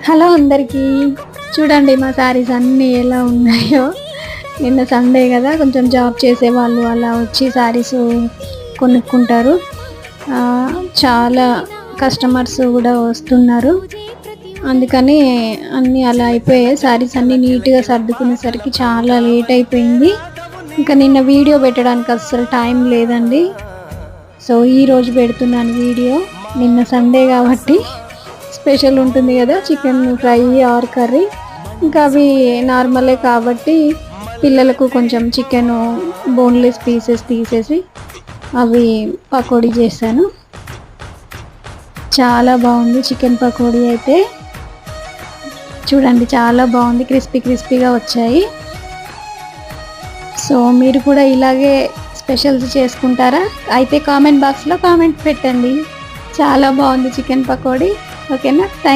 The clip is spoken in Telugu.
హలో అందరికీ, చూడండి మా శారీస్ అన్నీ ఎలా ఉన్నాయో. నిన్న సండే కదా, కొంచెం జాబ్ చేసే వాళ్ళు అలా వచ్చి శారీస్ కొనుక్కుంటారు. చాలా కస్టమర్స్ కూడా వస్తున్నారు, అందుకని అన్నీ అలా అయిపోయాయి. శారీస్ అన్నీ నీట్గా సర్దుకునేసరికి చాలా లేట్ అయిపోయింది. ఇంకా నిన్న వీడియో పెట్టడానికి అస్సలు టైం లేదండి. సో ఈరోజు పెడుతున్నాను వీడియో. నిన్న సండే కాబట్టి స్పెషల్ ఉంటుంది కదా, చికెన్ ఫ్రై ఆర్ కర్రీ. ఇంకా అవి నార్మలే కాబట్టి పిల్లలకు కొంచెం చికెన్ బోన్లెస్ పీసెస్ తీసేసి అవి పకోడీ చేశాను. చాలా బాగుంది చికెన్ పకోడీ అయితే. చూడండి చాలా బాగుంది, క్రిస్పీగా వచ్చాయి. సో మీరు కూడా ఇలాగే స్పెషల్స్ చేసుకుంటారా? అయితే కామెంట్ బాక్స్లో కామెంట్ పెట్టండి. చాలా బాగుంది చికెన్ పకోడీ. ఓకేనా?